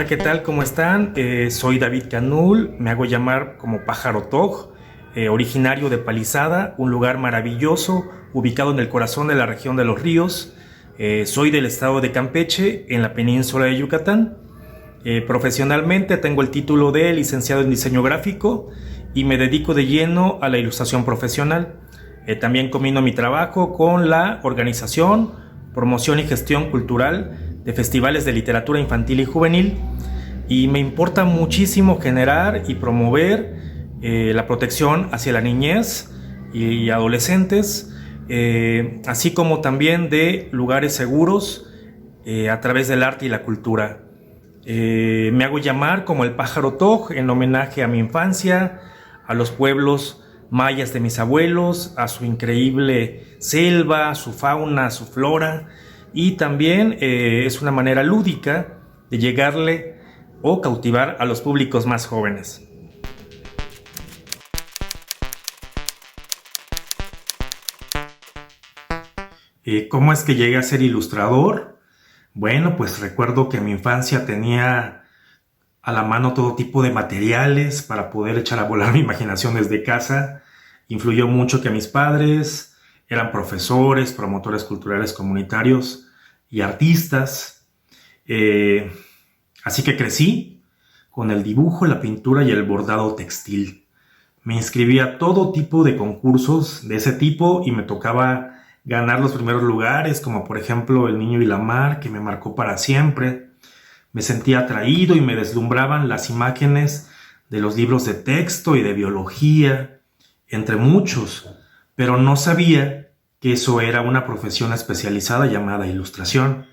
Hola, ¿qué tal? ¿Cómo están? Soy David Canul, me hago llamar como Pájaro Toj, originario de Palizada, un lugar maravilloso ubicado en el corazón de la región de Los Ríos. Soy del estado de Campeche, en la península de Yucatán. Profesionalmente tengo el título de licenciado en diseño gráfico y me dedico de lleno a la ilustración profesional. También combino mi trabajo con la organización, promoción y gestión cultural de festivales de literatura infantil y juvenil, y me importa muchísimo generar y promover la protección hacia la niñez y adolescentes, así como también de lugares seguros a través del arte y la cultura. Me hago llamar como el Pájaro Toj en homenaje a mi infancia, a los pueblos mayas de mis abuelos, a su increíble selva, su fauna, su flora, y también es una manera lúdica de llegarle o cautivar a los públicos más jóvenes. ¿Cómo es que llegué a ser ilustrador? Bueno, pues recuerdo que en mi infancia tenía a la mano todo tipo de materiales para poder echar a volar mi imaginación desde casa. Influyó mucho que mis padres eran profesores, promotores culturales comunitarios y artistas. Así que crecí con el dibujo, la pintura y el bordado textil. Me inscribí a todo tipo de concursos de ese tipo y me tocaba ganar los primeros lugares, como por ejemplo El Niño y la Mar, que me marcó para siempre. Me sentía atraído y me deslumbraban las imágenes de los libros de texto y de biología, entre muchos, pero no sabía que eso era una profesión especializada llamada ilustración.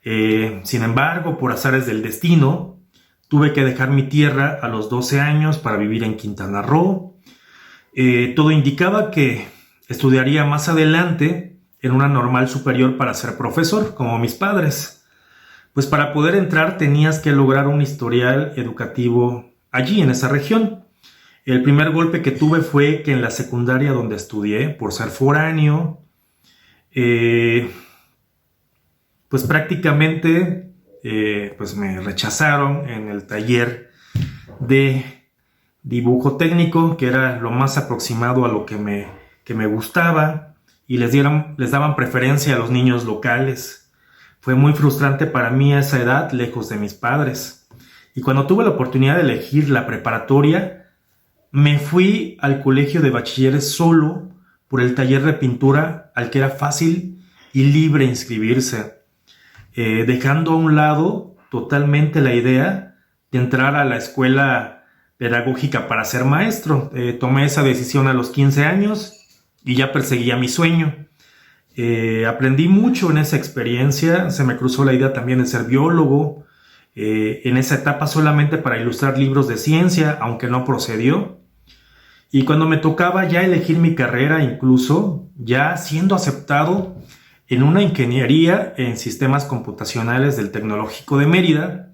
Sin embargo, por azares del destino, tuve que dejar mi tierra a los 12 años para vivir en Quintana Roo. Todo indicaba que estudiaría más adelante en una normal superior para ser profesor, como mis padres. Pues para poder entrar tenías que lograr un historial educativo allí, en esa región. El primer golpe que tuve fue que en la secundaria donde estudié, por ser foráneo, pues prácticamente pues me rechazaron en el taller de dibujo técnico, que era lo más aproximado a lo que me gustaba, y les daban preferencia a los niños locales. Fue muy frustrante para mí a esa edad, lejos de mis padres. Y cuando tuve la oportunidad de elegir la preparatoria, me fui al colegio de bachilleres solo por el taller de pintura al que era fácil y libre inscribirse, dejando a un lado totalmente la idea de entrar a la escuela pedagógica para ser maestro. Tomé esa decisión a los 15 años y ya perseguía mi sueño. Aprendí mucho en esa experiencia. Se me cruzó la idea también de ser biólogo, en esa etapa solamente para ilustrar libros de ciencia, aunque no procedió. Y cuando me tocaba ya elegir mi carrera, incluso ya siendo aceptado en una ingeniería en sistemas computacionales del Tecnológico de Mérida,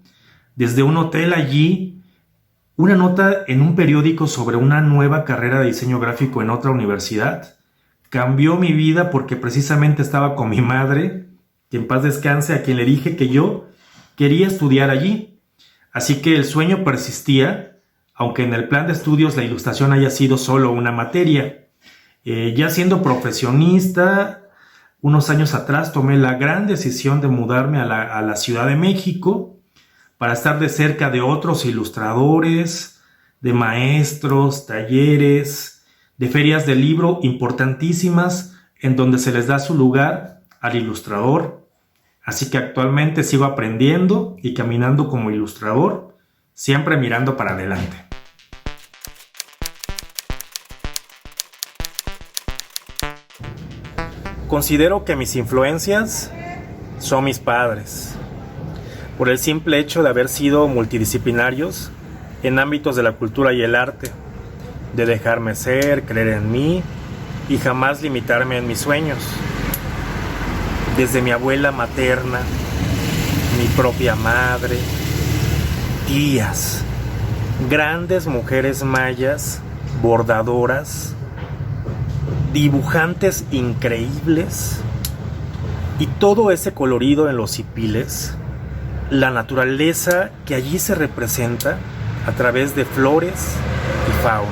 desde un hotel allí, una nota en un periódico sobre una nueva carrera de diseño gráfico en otra universidad cambió mi vida, porque precisamente estaba con mi madre, que en paz descanse, a quien le dije que yo quería estudiar allí. Así que el sueño persistía, aunque en el plan de estudios la ilustración haya sido solo una materia. Ya siendo profesionista, unos años atrás tomé la gran decisión de mudarme a la Ciudad de México para estar de cerca de otros ilustradores, de maestros, talleres, de ferias de libro importantísimas en donde se les da su lugar al ilustrador. Así que actualmente sigo aprendiendo y caminando como ilustrador, siempre mirando para adelante. Considero que mis influencias son mis padres, por el simple hecho de haber sido multidisciplinarios en ámbitos de la cultura y el arte, de dejarme ser, creer en mí y jamás limitarme en mis sueños. Desde mi abuela materna, mi propia madre, tías, grandes mujeres mayas, bordadoras, dibujantes increíbles, y todo ese colorido en los hipiles la naturaleza que allí se representa a través de flores y fauna.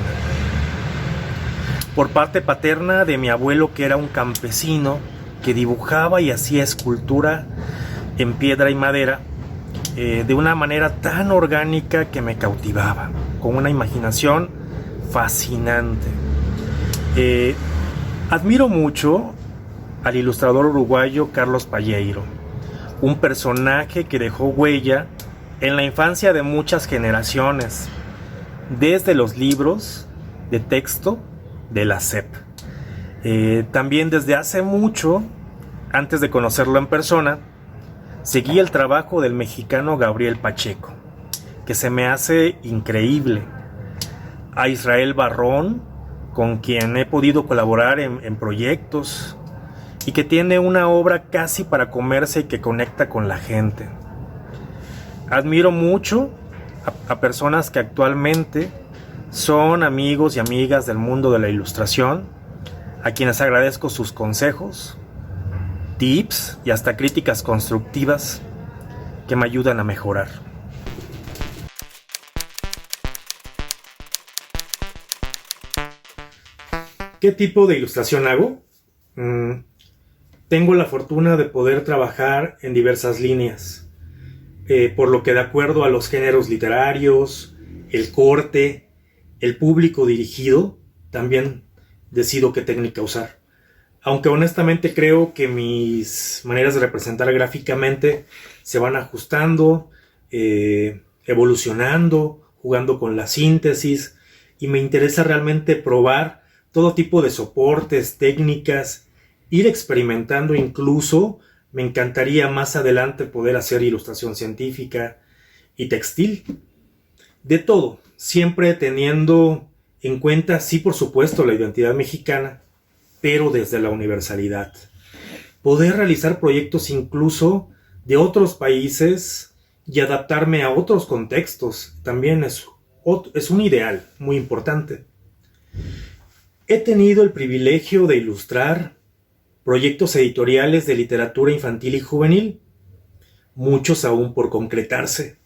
Por parte paterna de mi abuelo, que era un campesino que dibujaba y hacía escultura en piedra y madera de una manera tan orgánica que me cautivaba, con una imaginación fascinante. Admiro mucho al ilustrador uruguayo Carlos Palleiro, un personaje que dejó huella en la infancia de muchas generaciones, desde los libros de texto de la SEP. También desde hace mucho, antes de conocerlo en persona, seguí el trabajo del mexicano Gabriel Pacheco, que se me hace increíble. A Israel Barrón, con quien he podido colaborar en proyectos, y que tiene una obra casi para comerse y que conecta con la gente. Admiro mucho a personas que actualmente son amigos y amigas del mundo de la ilustración, a quienes agradezco sus consejos, tips y hasta críticas constructivas que me ayudan a mejorar. ¿Qué tipo de ilustración hago? Tengo la fortuna de poder trabajar en diversas líneas, por lo que de acuerdo a los géneros literarios, el corte, el público dirigido, también decido qué técnica usar. Aunque honestamente creo que mis maneras de representar gráficamente se van ajustando, evolucionando, jugando con la síntesis, y me interesa realmente probar todo tipo de soportes, técnicas, ir experimentando. Incluso me encantaría más adelante poder hacer ilustración científica y textil. De todo, siempre teniendo en cuenta, sí, por supuesto, la identidad mexicana, pero desde la universalidad. Poder realizar proyectos incluso de otros países y adaptarme a otros contextos también es un ideal muy importante. He tenido el privilegio de ilustrar proyectos editoriales de literatura infantil y juvenil, muchos aún por concretarse.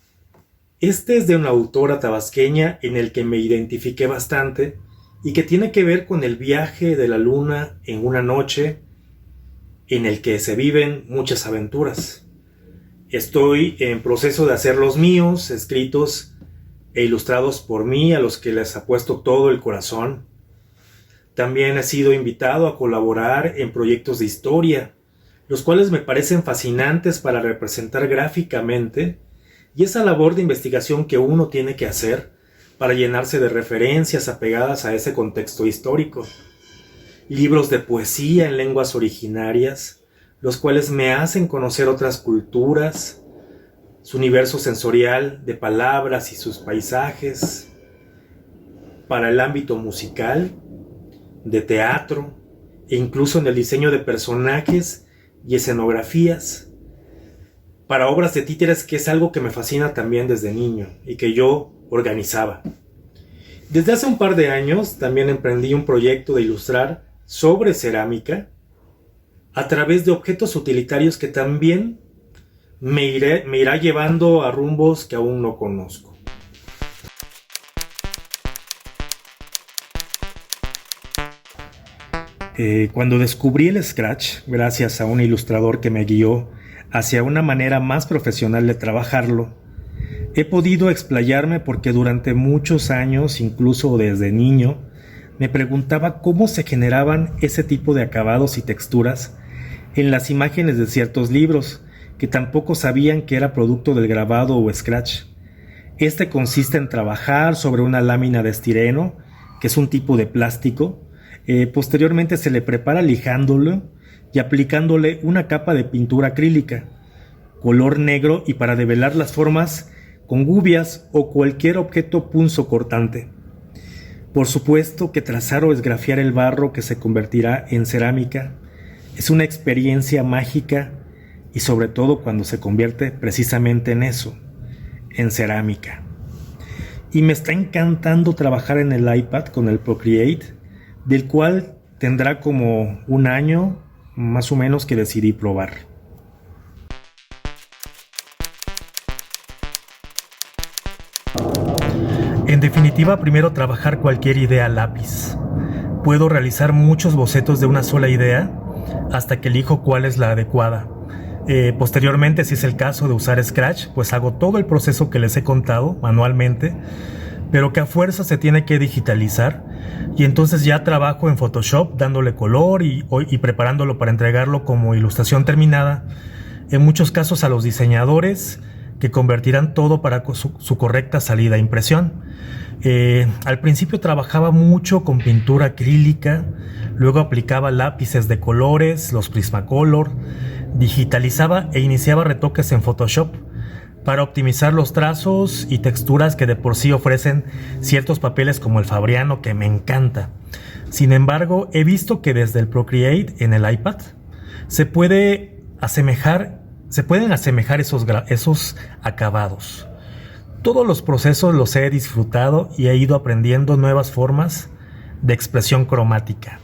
Este es de una autora tabasqueña en el que me identifiqué bastante y que tiene que ver con el viaje de la luna en una noche en el que se viven muchas aventuras. Estoy en proceso de hacer los míos, escritos e ilustrados por mí, a los que les apuesto todo el corazón. También he sido invitado a colaborar en proyectos de historia, los cuales me parecen fascinantes para representar gráficamente, y esa labor de investigación que uno tiene que hacer para llenarse de referencias apegadas a ese contexto histórico. Libros de poesía en lenguas originarias, los cuales me hacen conocer otras culturas, su universo sensorial de palabras y sus paisajes. Para el ámbito musical, de teatro e incluso en el diseño de personajes y escenografías. Para obras de títeres, que es algo que me fascina también desde niño y que yo organizaba. Desde hace un par de años también emprendí un proyecto de ilustrar sobre cerámica a través de objetos utilitarios que también me irá llevando a rumbos que aún no conozco. Cuando descubrí el Scratch, gracias a un ilustrador que me guió hacia una manera más profesional de trabajarlo, he podido explayarme porque durante muchos años, incluso desde niño, me preguntaba cómo se generaban ese tipo de acabados y texturas en las imágenes de ciertos libros, que tampoco sabían que era producto del grabado o Scratch. Este consiste en trabajar sobre una lámina de estireno, que es un tipo de plástico. Posteriormente se le prepara lijándolo y aplicándole una capa de pintura acrílica, color negro, y para develar las formas con gubias o cualquier objeto punzocortante. Por supuesto que trazar o esgrafiar el barro que se convertirá en cerámica es una experiencia mágica, y sobre todo cuando se convierte precisamente en eso, en cerámica. Y me está encantando trabajar en el iPad con el Procreate, del cual tendrá como un año más o menos que decidí probar. En definitiva, primero trabajar cualquier idea a lápiz. Puedo realizar muchos bocetos de una sola idea hasta que elijo cuál es la adecuada. Posteriormente, si es el caso de usar Scratch, pues hago todo el proceso que les he contado manualmente, pero que a fuerza se tiene que digitalizar, y entonces ya trabajo en Photoshop dándole color y preparándolo para entregarlo como ilustración terminada, en muchos casos a los diseñadores que convertirán todo para su correcta salida a impresión. Al principio trabajaba mucho con pintura acrílica, luego aplicaba lápices de colores, los Prismacolor, digitalizaba e iniciaba retoques en Photoshop para optimizar los trazos y texturas que de por sí ofrecen ciertos papeles como el Fabriano, que me encanta. Sin embargo, he visto que desde el Procreate en el iPad se pueden asemejar esos acabados. Todos los procesos los he disfrutado y he ido aprendiendo nuevas formas de expresión cromática.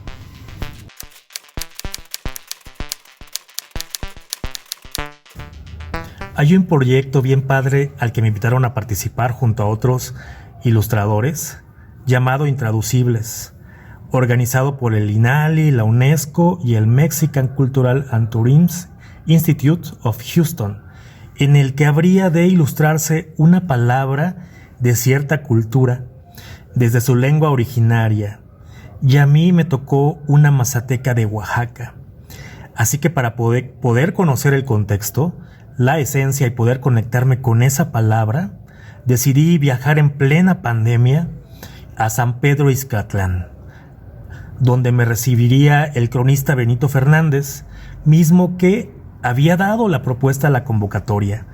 Hay un proyecto bien padre al que me invitaron a participar junto a otros ilustradores, llamado Intraducibles, organizado por el INALI, la UNESCO y el Mexican Cultural and Tourism Institute of Houston, en el que habría de ilustrarse una palabra de cierta cultura desde su lengua originaria, y a mí me tocó una mazateca de Oaxaca. Así que para poder conocer el contexto, la esencia y poder conectarme con esa palabra, decidí viajar en plena pandemia a San Pedro Ixcatlán, donde me recibiría el cronista Benito Fernández, mismo que había dado la propuesta a la convocatoria.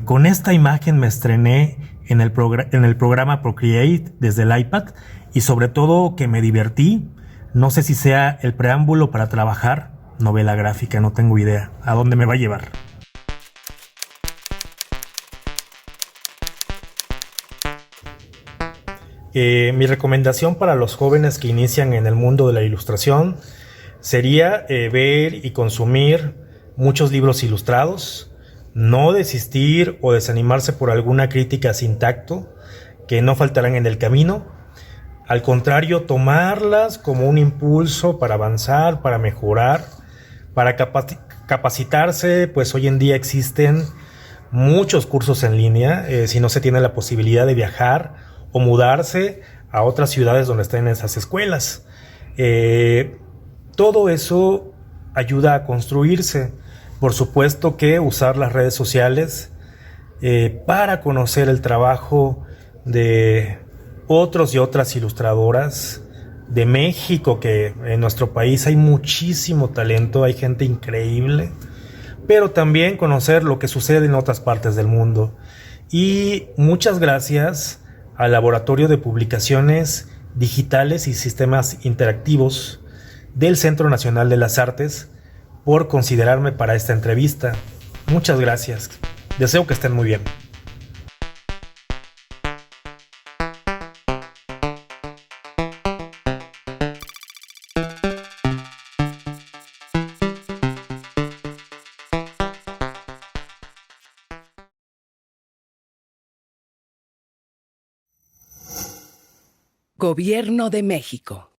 Con esta imagen me estrené en el programa Procreate desde el iPad, y sobre todo que me divertí. No sé si sea el preámbulo para trabajar novela gráfica, no tengo idea a dónde me va a llevar. Mi recomendación para los jóvenes que inician en el mundo de la ilustración sería ver y consumir muchos libros ilustrados, no desistir o desanimarse por alguna crítica sin tacto, que no faltarán en el camino. Al contrario, tomarlas como un impulso para avanzar, para mejorar, para capacitarse, pues hoy en día existen muchos cursos en línea, si no se tiene la posibilidad de viajar o mudarse a otras ciudades donde estén esas escuelas. Todo eso ayuda a construirse. Por supuesto que usar las redes sociales para conocer el trabajo de otros y otras ilustradoras de México, que en nuestro país hay muchísimo talento, hay gente increíble, pero también conocer lo que sucede en otras partes del mundo. Y muchas gracias al Laboratorio de Publicaciones Digitales y Sistemas Interactivos del Centro Nacional de las Artes por considerarme para esta entrevista. Muchas gracias. Deseo que estén muy bien. Gobierno de México.